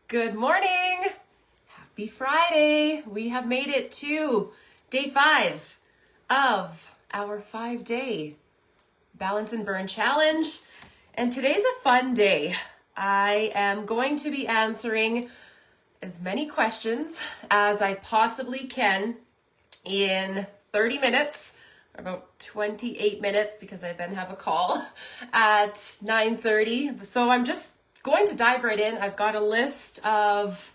Good morning. Happy Friday. We have made it to day 5 of our 5-day Balance and Burn Challenge. And today's a fun day. I am going to be answering as many questions as I possibly can in 30 minutes, or about 28 minutes, because I then have a call at 9:30. So I'm just going to dive right in. I've got a list of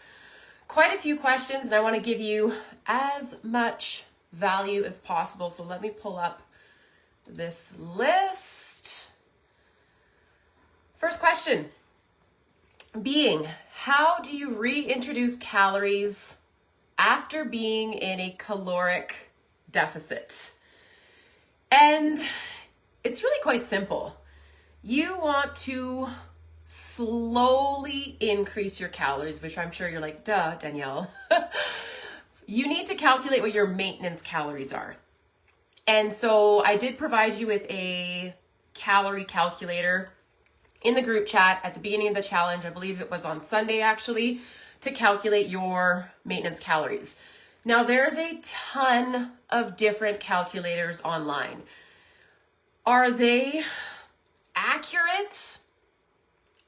quite a few questions and I want to give you as much value as possible. So let me pull up this list. First question being, how do you reintroduce calories after being in a caloric deficit? And it's really quite simple. You want to slowly increase your calories, which I'm sure you're like, duh, Danielle. You need to calculate what your maintenance calories are. And so I did provide you with a calorie calculator in the group chat at the beginning of the challenge. I believe it was on Sunday actually, to calculate your maintenance calories. Now there's a ton of different calculators online. Are they accurate?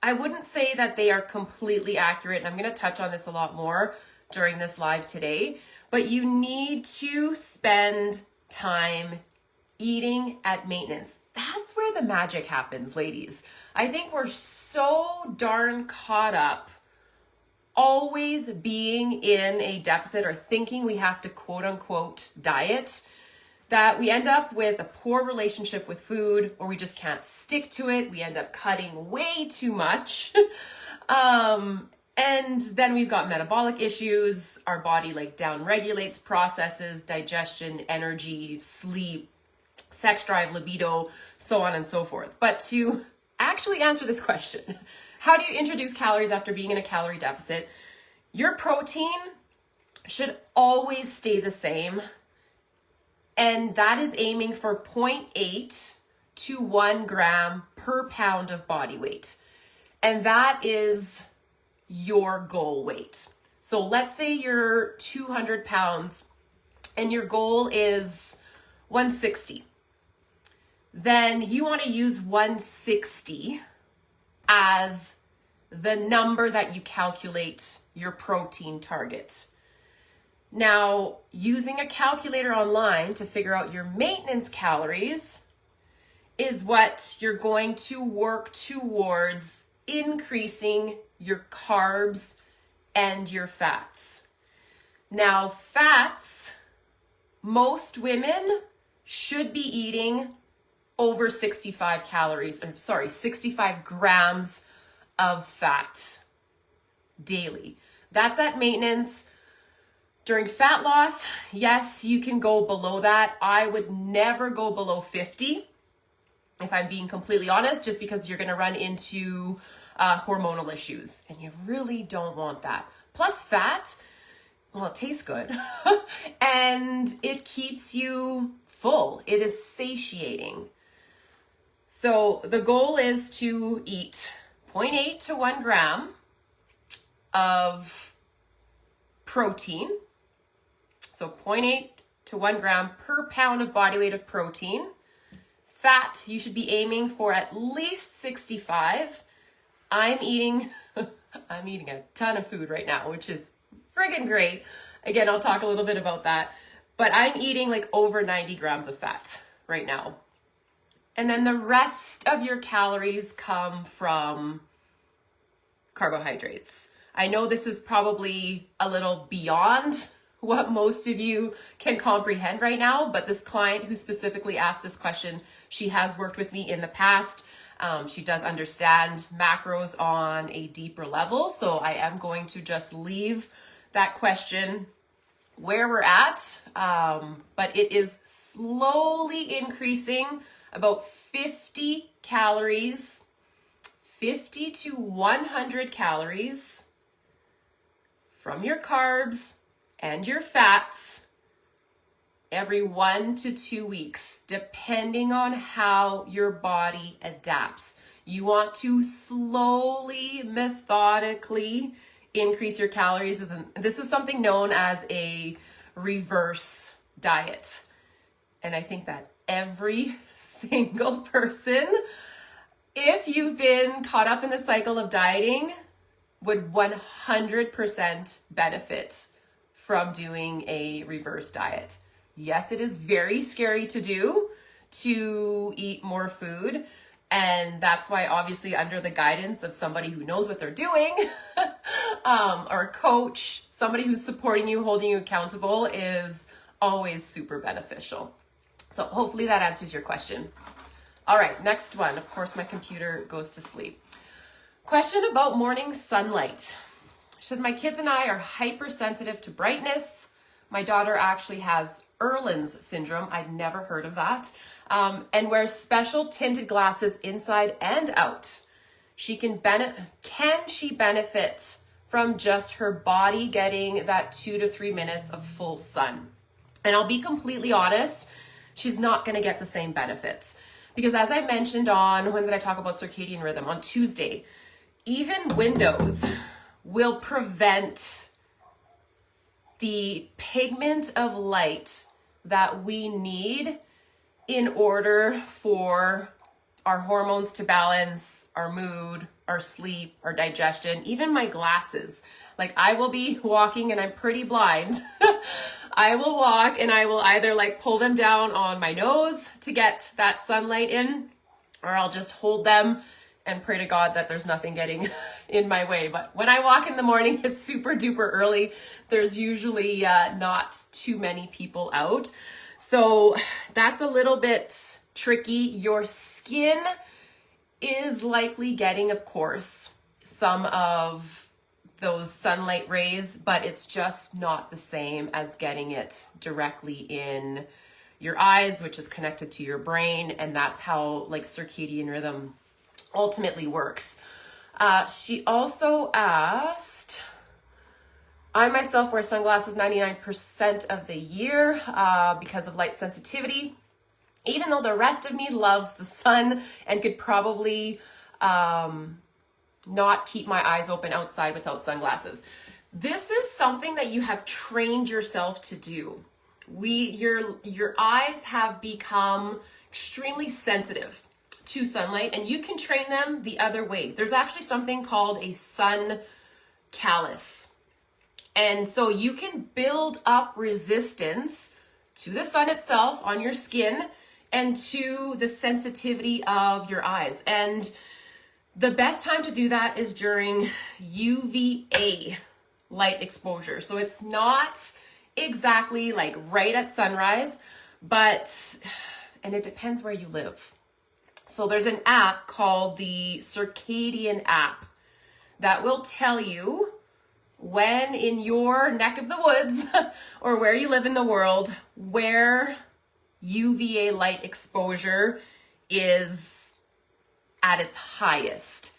I wouldn't say that they are completely accurate, and I'm going to touch on this a lot more during this live today, but you need to spend time eating at maintenance. That's where the magic happens, ladies. I think we're so darn caught up always being in a deficit or thinking we have to quote unquote diet, that we end up with a poor relationship with food, or we just can't stick to it. We end up cutting way too much. And then we've got metabolic issues. Our body down regulates processes, digestion, energy, sleep, sex drive, libido, so on and so forth. But to actually answer this question, how do you introduce calories after being in a calorie deficit? Your protein should always stay the same. And that is aiming for 0.8 to 1 gram per pound of body weight. And that is your goal weight. So let's say you're 200 pounds and your goal is 160. Then you want to use 160 as the number that you calculate your protein target. Now, using a calculator online to figure out your maintenance calories is what you're going to work towards increasing your carbs and your fats. Now, fats, most women should be eating over 65 grams of fat daily. That's at maintenance. During fat loss, yes, you can go below that. I would never go below 50, if I'm being completely honest, just because you're going to run into hormonal issues, and you really don't want that. Plus fat, well, it tastes good, and it keeps you full. It is satiating. So the goal is to eat 0.8 to 1 gram of protein. So 0.8 to 1 gram per pound of body weight of protein. Fat, you should be aiming for at least 65. I'm eating a ton of food right now, which is friggin' great. Again, I'll talk a little bit about that. But I'm eating over 90 grams of fat right now. And then the rest of your calories come from carbohydrates. I know this is probably a little beyond what most of you can comprehend right now, but this client who specifically asked this question, she has worked with me in the past. She does understand macros on a deeper level, so I am going to just leave that question where we're at, but it is slowly increasing about 50 calories, 50 to 100 calories from your carbs and your fats every 1 to 2 weeks, depending on how your body adapts. You want to slowly, methodically increase your calories. This is something known as a reverse diet. And I think that every single person, if you've been caught up in the cycle of dieting, would 100% benefit from doing a reverse diet. Yes, it is very scary to do, to eat more food. And that's why, obviously, under the guidance of somebody who knows what they're doing, or a coach, somebody who's supporting you, holding you accountable, is always super beneficial. So hopefully that answers your question. All right, next one. Of course, my computer goes to sleep. Question about morning sunlight. She said, my kids and I are hypersensitive to brightness. My daughter actually has Irlen's syndrome. I'd never heard of that. And wears special tinted glasses inside and out. Can she benefit from just her body getting that 2 to 3 minutes of full sun? And I'll be completely honest, she's not going to get the same benefits. Because as I mentioned when did I talk about circadian rhythm? On Tuesday, even windows will prevent the pigment of light that we need in order for our hormones to balance, our mood, our sleep, our digestion, even my glasses. Like, I will be walking and I'm pretty blind. I will walk and I will either like pull them down on my nose to get that sunlight in, or I'll just hold them and pray to God that there's nothing getting in my way. But when I walk in the morning, it's super duper early. There's usually not too many people out. So that's a little bit tricky. Your skin is likely getting, of course, some of those sunlight rays, but it's just not the same as getting it directly in your eyes, which is connected to your brain. And that's how like circadian rhythm ultimately works. She also asked, I myself wear sunglasses 99% of the year because of light sensitivity, even though the rest of me loves the sun and could probably not keep my eyes open outside without sunglasses. This is something that you have trained yourself to do. Your eyes have become extremely sensitive to sunlight, and you can train them the other way. There's actually something called a sun callus. And so you can build up resistance to the sun itself on your skin and to the sensitivity of your eyes. And the best time to do that is during UVA light exposure. So it's not exactly like right at sunrise, and it depends where you live. So there's an app called the Circadian app that will tell you when in your neck of the woods or where you live in the world, where UVA light exposure is at its highest.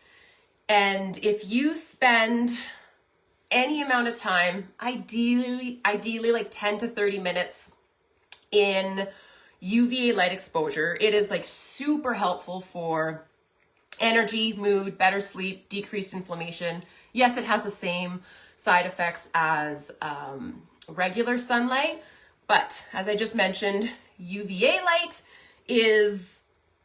And if you spend any amount of time, ideally like 10 to 30 minutes in UVA light exposure, it is like super helpful for energy, mood, better sleep, decreased inflammation. Yes, it has the same side effects as regular sunlight, but as I just mentioned, UVA light is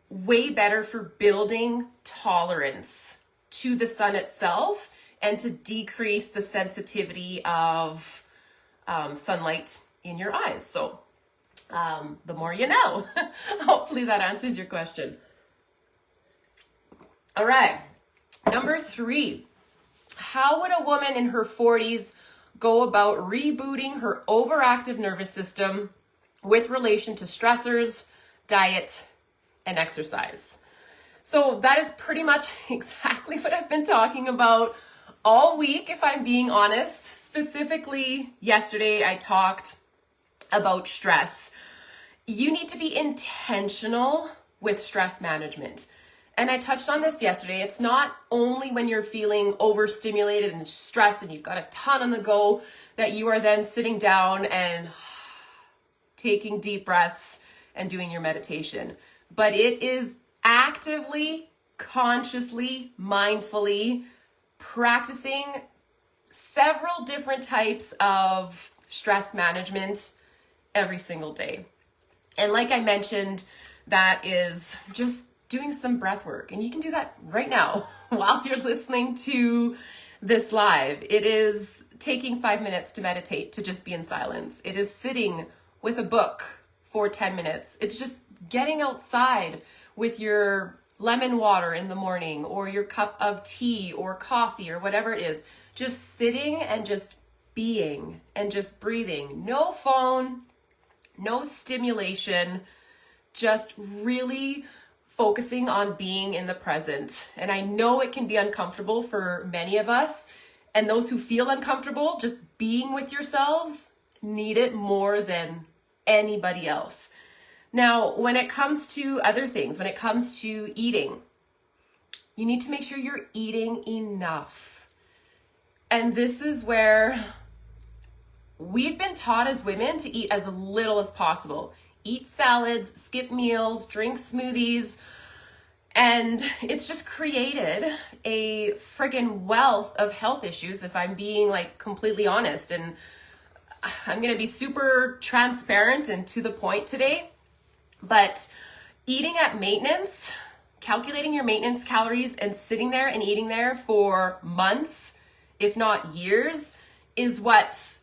way better for building tolerance to the sun itself and to decrease the sensitivity of sunlight in your eyes. So the more you know. Hopefully that answers your question. All right, number 3. How would a woman in her 40s go about rebooting her overactive nervous system with relation to stressors, diet, and exercise? So that is pretty much exactly what I've been talking about all week, if I'm being honest. Specifically, yesterday I talked about stress. You need to be intentional with stress management. And I touched on this yesterday. It's not only when you're feeling overstimulated and stressed and you've got a ton on the go that you are then sitting down and taking deep breaths and doing your meditation. But it is actively, consciously, mindfully practicing several different types of stress management every single day. And like I mentioned, that is just doing some breath work. And you can do that right now while you're listening to this live. It is taking 5 minutes to meditate, to just be in silence. It is sitting with a book for 10 minutes. It's just getting outside with your lemon water in the morning, or your cup of tea or coffee or whatever it is. Just sitting and just being and just breathing. No phone, no stimulation, just really focusing on being in the present. And I know it can be uncomfortable for many of us, and those who feel uncomfortable just being with yourselves need it more than anybody else. Now, when it comes to other things, when it comes to eating, you need to make sure you're eating enough. And this is where we've been taught as women to eat as little as possible. Eat salads, skip meals, drink smoothies, and it's just created a friggin' wealth of health issues, if I'm being like completely honest. And I'm gonna be super transparent and to the point today, but eating at maintenance, calculating your maintenance calories and sitting there and eating there for months, if not years, is what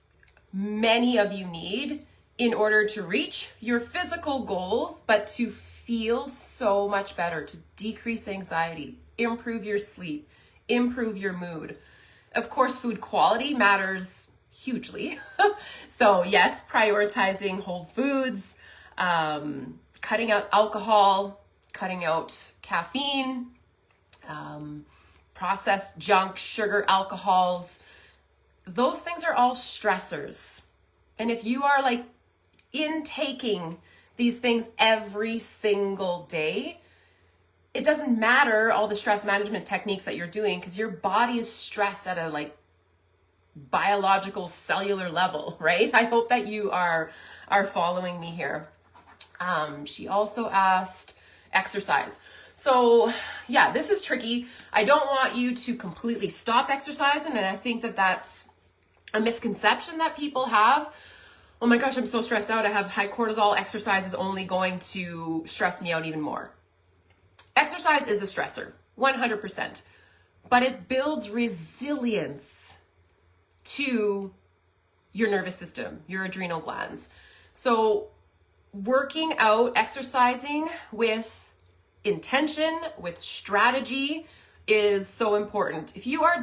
many of you need in order to reach your physical goals, but to feel so much better, to decrease anxiety, improve your sleep, improve your mood. Of course, food quality matters hugely. So yes, prioritizing whole foods, cutting out alcohol, cutting out caffeine, processed junk, sugar, alcohols. Those things are all stressors. And if you are like intaking these things every single day, it doesn't matter all the stress management techniques that you're doing, because your body is stressed at a like biological cellular level, right? I hope that you are following me here. She also asked exercise. So yeah, this is tricky. I don't want you to completely stop exercising, and I think that that's a misconception that people have. Oh my gosh, I'm so stressed out. I have high cortisol. Exercise is only going to stress me out even more. Exercise is a stressor, 100%, but it builds resilience to your nervous system, your adrenal glands. So working out, exercising with intention, with strategy is so important. If you are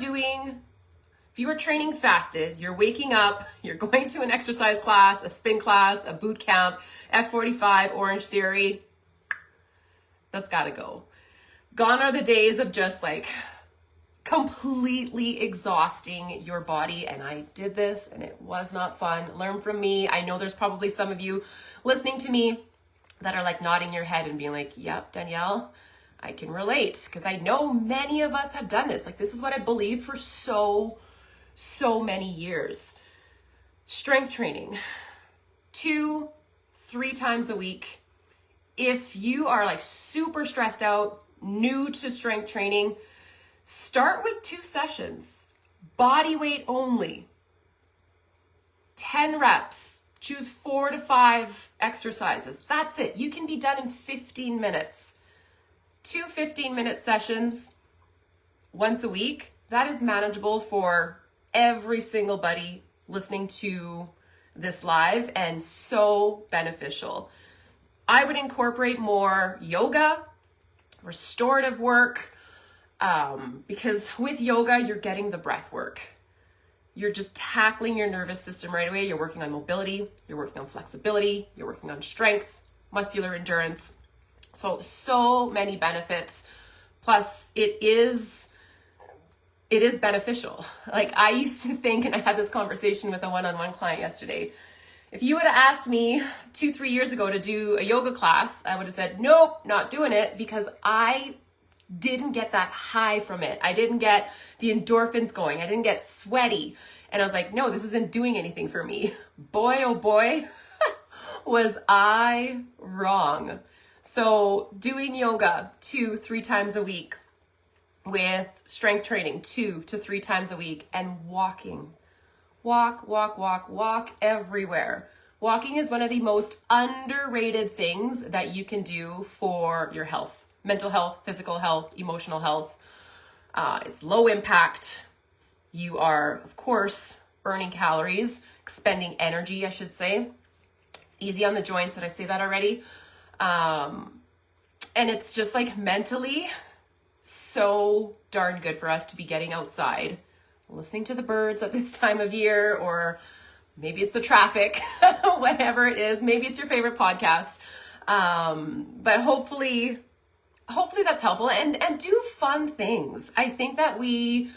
training fasted, you're waking up, you're going to an exercise class, a spin class, a boot camp, F45, Orange Theory, that's gotta go. Gone are the days of just like completely exhausting your body. And I did this and it was not fun. Learn from me. I know there's probably some of you listening to me that are like nodding your head and being like, yep, Danielle, I can relate, because I know many of us have done this. Like, this is what I believe for so many years. Strength training, 2-3 times a week. If you are like super stressed out, new to strength training, start with 2 sessions, body weight only, 10 reps, choose 4 to 5 exercises. That's it. You can be done in 15 minutes. 2 15-minute sessions once a week. That is manageable for every single buddy listening to this live, and so beneficial. I would incorporate more yoga, restorative work, because with yoga, you're getting the breath work. You're just tackling your nervous system right away. You're working on mobility, you're working on flexibility, you're working on strength, muscular endurance. So many benefits. Plus, it is beneficial. Like, I used to think, and I had this conversation with a one-on-one client yesterday, if you would have asked me 2-3 years ago to do a yoga class, I would have said, nope, not doing it, because I didn't get that high from it. I didn't get the endorphins going. I didn't get sweaty. And I was like, no, this isn't doing anything for me. Boy, oh boy, was I wrong. So doing yoga 2-3 times a week, with strength training 2 to 3 times a week, and walking. Walk everywhere. Walking is one of the most underrated things that you can do for your health, mental health, physical health, emotional health. It's low impact. You are, of course, burning calories, expending energy, I should say. It's easy on the joints. Did I say that already? And it's just like mentally so darn good for us to be getting outside, listening to the birds at this time of year, or maybe it's the traffic, whatever it is. Maybe it's your favorite podcast. But hopefully that's helpful, and do fun things. I think that we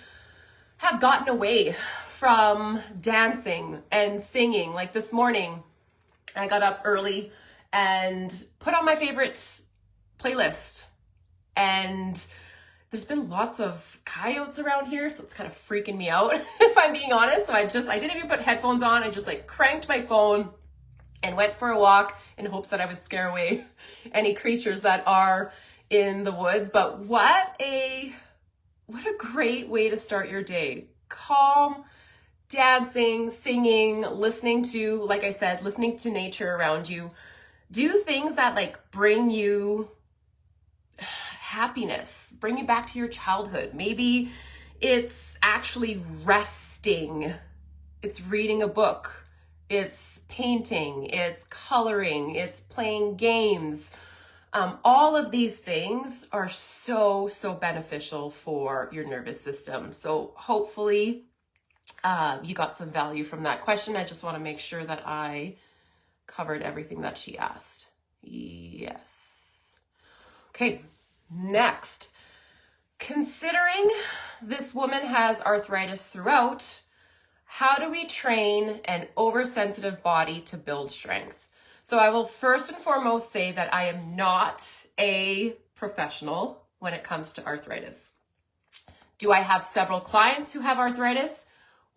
have gotten away from dancing and singing. Like this morning, I got up early and put on my favorite playlist, and there's been lots of coyotes around here, so it's kind of freaking me out, if I'm being honest. So I didn't even put headphones on. I just like cranked my phone and went for a walk in hopes that I would scare away any creatures that are in the woods. But what a great way to start your day. Calm, dancing, singing, listening to, like I said, listening to nature around you. Do things that like bring you happiness, bring you back to your childhood. Maybe it's actually resting. It's reading a book. It's painting. It's coloring. It's playing games. All of these things are so beneficial for your nervous system. So hopefully you got some value from that question. I just want to make sure that I covered everything that she asked. Yes. Okay, next. Considering this woman has arthritis throughout, how do we train an oversensitive body to build strength? So I will first and foremost say that I am not a professional when it comes to arthritis. Do I have several clients who have arthritis?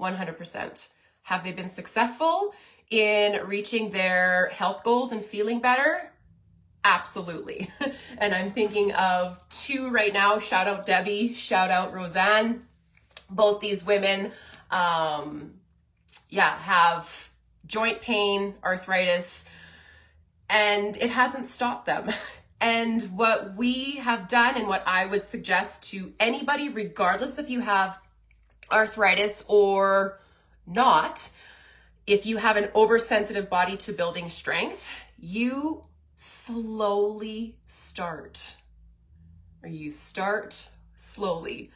100%. Have they been successful in reaching their health goals and feeling better? Absolutely. And I'm thinking of 2 right now. Shout out Debbie, shout out Roseanne. Both these women, have joint pain, arthritis, and it hasn't stopped them. And what we have done, and what I would suggest to anybody, regardless if you have arthritis or not, if you have an oversensitive body to building strength, you slowly start. Or you start slowly.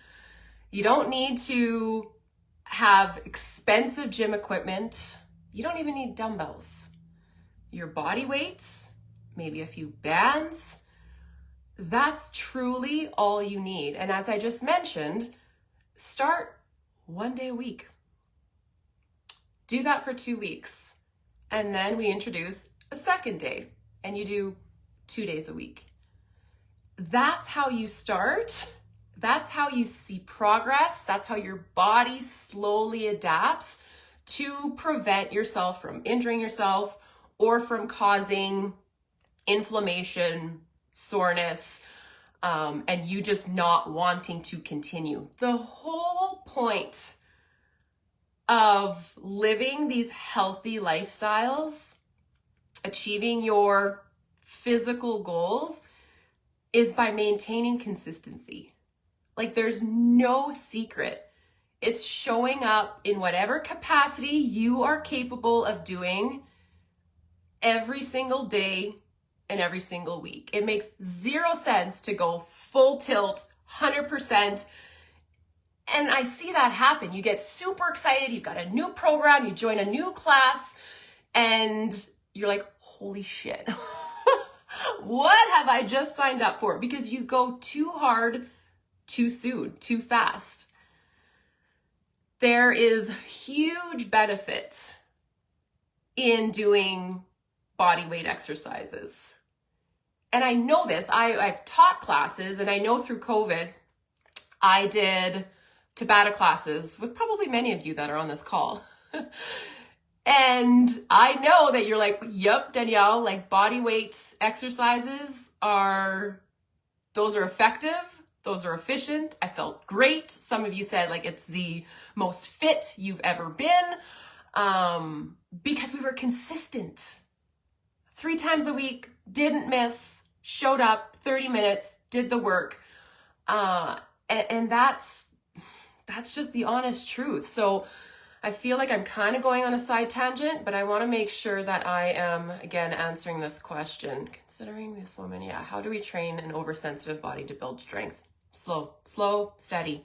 You don't need to have expensive gym equipment. You don't even need dumbbells. Your body weights, maybe a few bands, that's truly all you need. And as I just mentioned, start 1 day a week. Do that for 2 weeks. And then we introduce a second day and you do 2 days a week. That's how you start. That's how you see progress. That's how your body slowly adapts to prevent yourself from injuring yourself or from causing inflammation, soreness, and you just not wanting to continue. The whole point of living these healthy lifestyles, achieving your physical goals, is by maintaining consistency. Like, there's no secret. It's showing up in whatever capacity you are capable of doing every single day and every single week. It makes 0 sense to go full tilt, 100%. And I see that happen. You get super excited. You've got a new program. You join a new class and you're like, holy shit. What have I just signed up for? Because you go too hard, too soon, too fast. There is huge benefit in doing body weight exercises. And I know this. I've taught classes, and I know through COVID, I did Tabata classes with probably many of you that are on this call. And I know that you're like, yep, Danielle, like body weight exercises those are effective. Those are efficient. I felt great. Some of you said like it's the most fit you've ever been, because we were consistent. 3 times a week, didn't miss, showed up 30 minutes, did the work. And that's just the honest truth. So I feel like I'm kind of going on a side tangent, but I want to make sure that I am, again, answering this question. Considering this woman, how do we train an oversensitive body to build strength? Slow, steady.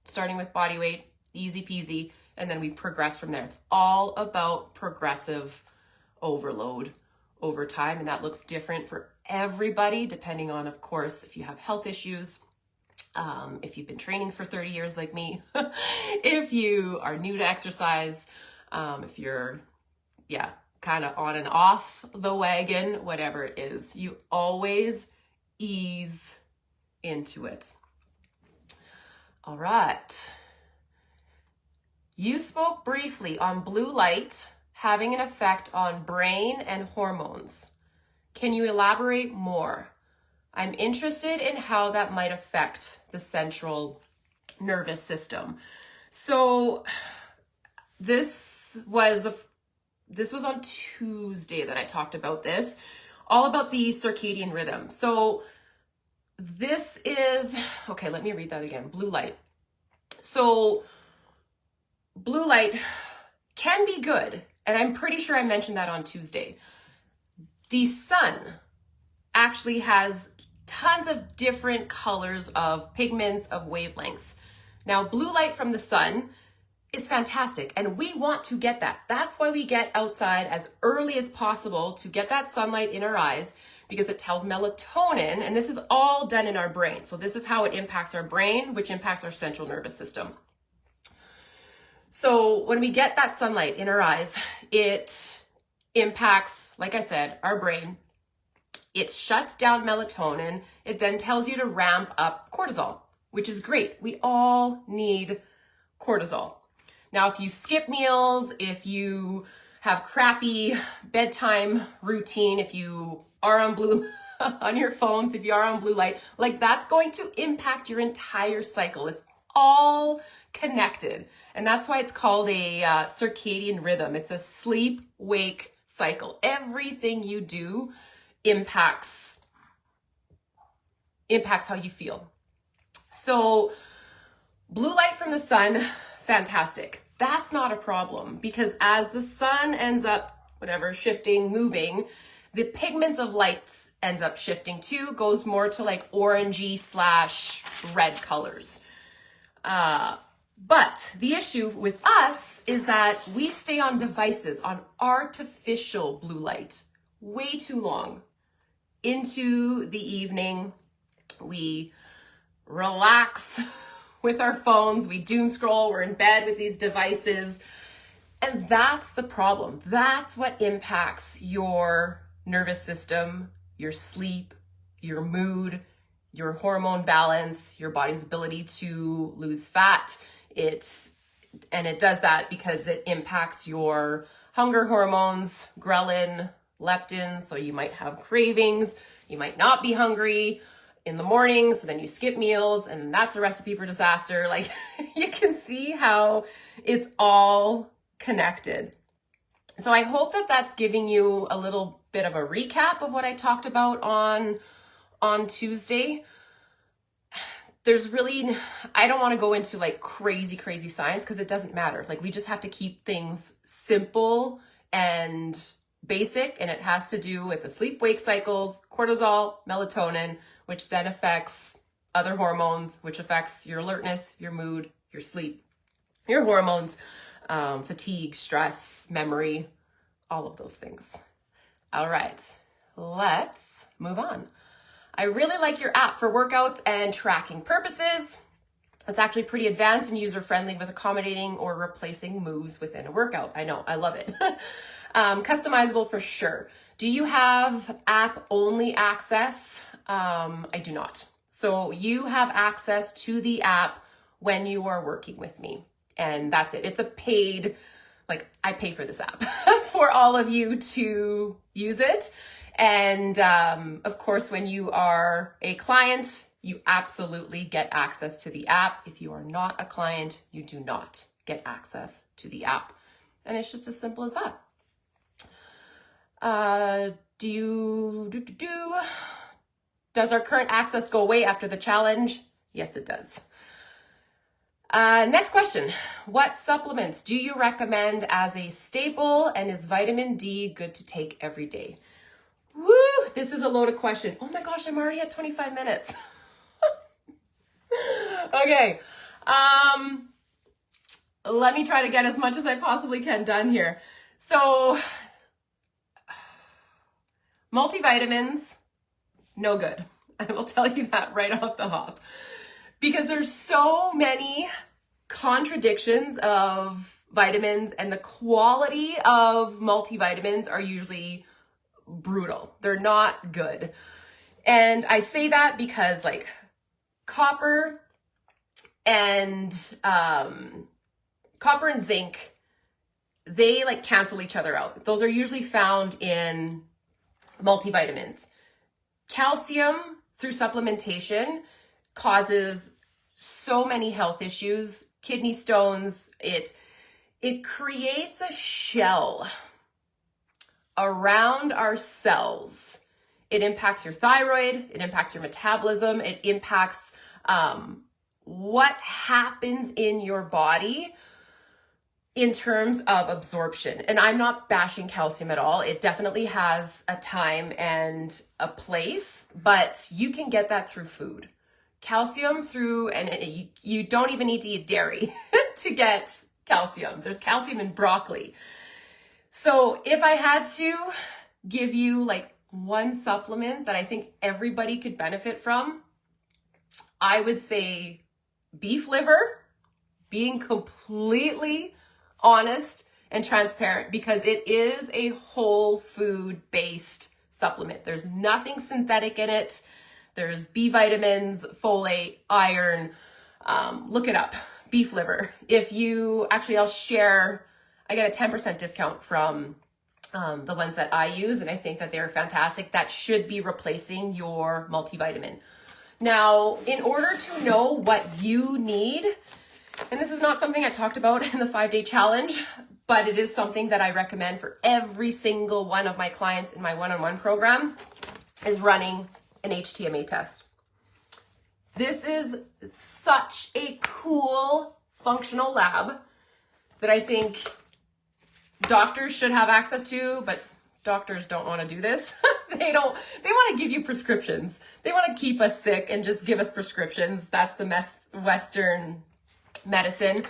Starting with body weight, easy peasy, and then we progress from there. It's all about progressive overload over time, and that looks different for everybody, depending on, of course, if you have health issues, if you've been training for 30 years like me, if you are new to exercise, if you're, kind of on and off the wagon, whatever it is, you always ease into it. All right. You spoke briefly on blue light having an effect on brain and hormones. Can you elaborate more? I'm interested in how that might affect the central nervous system. So this was on Tuesday that I talked about this, all about the circadian rhythm. So this is, okay, let me read that again. Blue light. So blue light can be good, and I'm pretty sure I mentioned that on Tuesday. The sun actually has tons of different colors of pigments, of wavelengths. Now, blue light from the sun is fantastic, and we want to get that. That's why we get outside as early as possible to get that sunlight in our eyes, because it tells melatonin, and this is all done in our brain. So this is how it impacts our brain, which impacts our central nervous system. So when we get that sunlight in our eyes, it impacts, like I said, our brain. It shuts down melatonin. It then tells you to ramp up cortisol, which is great. We all need cortisol. Now, if you skip meals, if you have crappy bedtime routine, if you are on on your phones, if you are on blue light, like that's going to impact your entire cycle. It's all connected. And that's why it's called a circadian rhythm. It's a sleep-wake cycle. Everything you do impacts how you feel. So blue light from the sun, fantastic. That's not a problem, because as the sun ends up, shifting, moving, the pigments of lights ends up shifting too, goes more to like orangey / red colors. But the issue with us is that we stay on devices, on artificial blue light, way too long. Into the evening, we relax with our phones, we doom scroll, we're in bed with these devices. And that's the problem. That's what impacts your nervous system, your sleep, your mood, your hormone balance, your body's ability to lose fat. And it does that because it impacts your hunger hormones, ghrelin, leptin. So you might have cravings, you might not be hungry in the morning, so then you skip meals, and that's a recipe for disaster. Like, you can see how it's all connected. So I hope that that's giving you a little bit of a recap of what I talked about on Tuesday. There's really, I don't want to go into like crazy science, because it doesn't matter. Like, we just have to keep things simple and basic, and it has to do with the sleep-wake cycles, cortisol, melatonin, which then affects other hormones, which affects your alertness, your mood, your sleep, your hormones, fatigue, stress, memory, all of those things. All right, let's move on. I really like your app for workouts and tracking purposes. It's actually pretty advanced and user-friendly, with accommodating or replacing moves within a workout. I know, I love it. Customizable for sure. Do you have app-only access? I do not. So you have access to the app when you are working with me, and that's it. It's a paid, like, I pay for this app for all of you to use it. And of course, when you are a client, you absolutely get access to the app. If you are not a client, you do not get access to the app. And it's just as simple as that. Does our current access go away after the challenge? Yes, it does. Next question. What supplements do you recommend as a staple, and is vitamin D good to take every day? Woo! This is a loaded question. Oh my gosh, I'm already at 25 minutes. Okay. Let me try to get as much as I possibly can done here. So, multivitamins, no good. I will tell you that right off the hop. Because there's so many contradictions of vitamins, and the quality of multivitamins are usually brutal. They're not good. And I say that because like copper and zinc, they like cancel each other out. Those are usually found in multivitamins. Calcium through supplementation causes so many health issues, kidney stones. It creates a shell around our cells. It impacts your thyroid, it impacts your metabolism, it impacts what happens in your body in terms of absorption. And I'm not bashing calcium at all. It definitely has a time and a place, but you can get that through food. Calcium through, and you don't even need to eat dairy to get calcium. There's calcium in broccoli. So if I had to give you like one supplement that I think everybody could benefit from, I would say beef liver, being completely honest and transparent, because it is a whole food based supplement. There's nothing synthetic in it. There's B vitamins, folate, iron. Look it up, beef liver. I'll share, I get a 10% discount from the ones that I use, and I think that they're fantastic. That should be replacing your multivitamin. Now, in order to know what you need, and this is not something I talked about in the 5-day challenge, but it is something that I recommend for every single one of my clients in my one-on-one program, is running an HTMA test. This is such a cool functional lab that I think doctors should have access to, but doctors don't want to do this. They want to give you prescriptions. They want to keep us sick and just give us prescriptions. That's the Western medicine.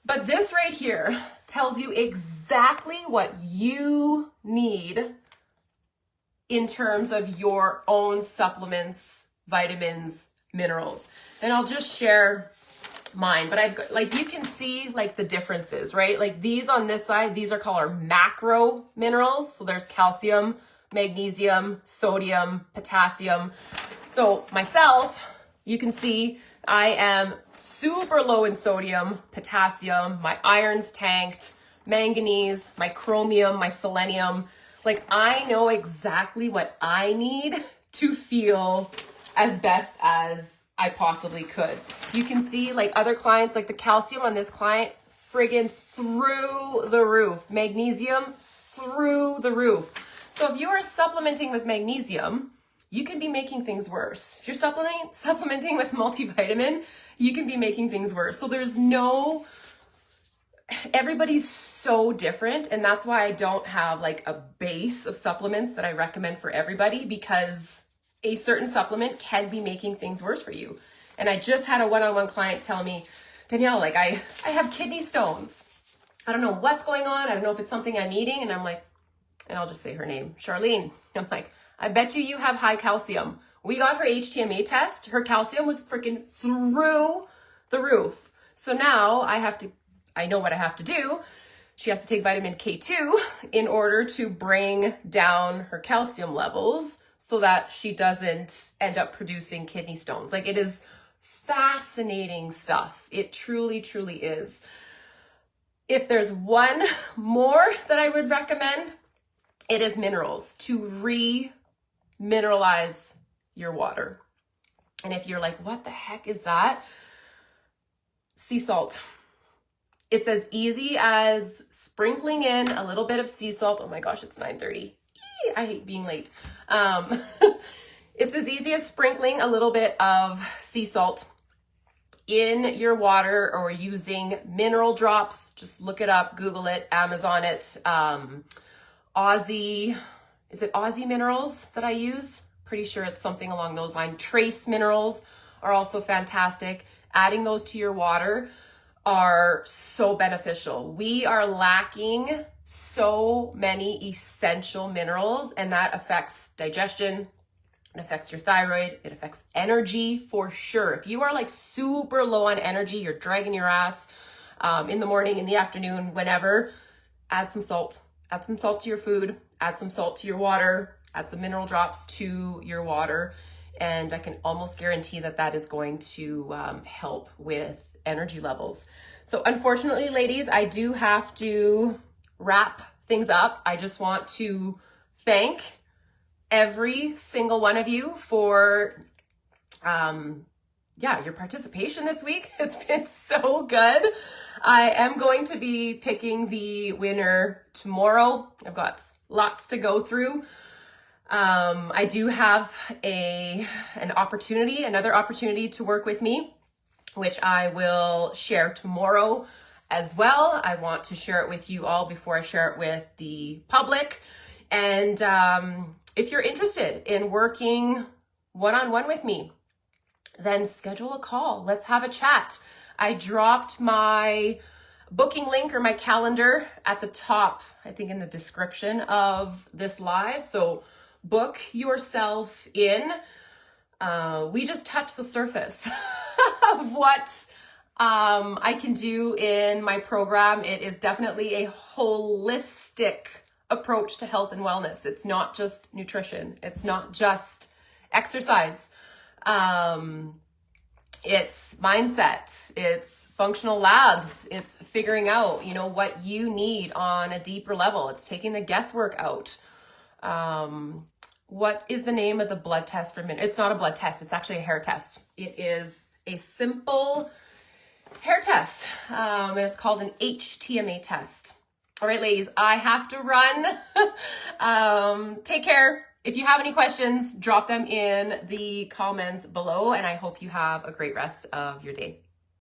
But this right here tells you exactly what you need in terms of your own supplements, vitamins, minerals. And I'll just share mine, but I've got, like, you can see like the differences, right? Like these on this side, these are called our macro minerals. So there's calcium, magnesium, sodium, potassium. So myself, you can see I am super low in sodium, potassium, my iron's tanked, manganese, my chromium, my selenium. Like I know exactly what I need to feel as best as I possibly could. You can see like other clients, like the calcium on this client, friggin' through the roof. Magnesium, through the roof. So if you are supplementing with magnesium, you can be making things worse. If you're supplementing with multivitamin, you can be making things worse. So everybody's so different, and that's why I don't have like a base of supplements that I recommend for everybody, because a certain supplement can be making things worse for you. And I just had a one-on-one client tell me, Danielle, like I have kidney stones. I don't know what's going on. I don't know if it's something I'm eating. And I'm like, and I'll just say her name, Charlene. I'm like, I bet you have high calcium. We got her HTMA test. Her calcium was freaking through the roof. So now I know what I have to do. She has to take vitamin K2 in order to bring down her calcium levels so that she doesn't end up producing kidney stones. Like, it is fascinating stuff. It truly, truly is. If there's one more that I would recommend, it is minerals, to re-mineralize your water. And if you're like, what the heck is that? Sea salt. It's as easy as sprinkling in a little bit of sea salt. Oh my gosh, it's 9:30. I hate being late. It's as easy as sprinkling a little bit of sea salt in your water, or using mineral drops. Just look it up, Google it, Amazon it. Aussie, is it Aussie Minerals that I use? Pretty sure it's something along those lines. Trace minerals are also fantastic. Adding those to your water are so beneficial. We are lacking so many essential minerals, and that affects digestion. It affects your thyroid. It affects energy for sure. If you are like super low on energy, you're dragging your ass in the morning, in the afternoon, whenever, add some salt. Add some salt to your food. Add some salt to your water. Add some mineral drops to your water. And I can almost guarantee that that is going to help with energy levels. So unfortunately, ladies, I do have to wrap things up. I just want to thank every single one of you for your participation this week. It's been so good. I am going to be picking the winner tomorrow. I've got lots to go through. I do have another opportunity to work with me, which I will share tomorrow as well. I want to share it with you all before I share it with the public. And if you're interested in working one-on-one with me, then schedule a call. Let's have a chat. I dropped my booking link or my calendar at the top, I think in the description of this live. So book yourself in. We just touched the surface of what I can do in my program. It is definitely a holistic approach to health and wellness. It's not just nutrition. It's not just exercise. It's mindset. It's functional labs. It's figuring out, what you need on a deeper level. It's taking the guesswork out. What is the name of the blood test for men? It's not a blood test. It's actually a hair test. It is a simple hair test. And it's called an HTMA test. All right, ladies, I have to run. Take care. If you have any questions, drop them in the comments below, and I hope you have a great rest of your day.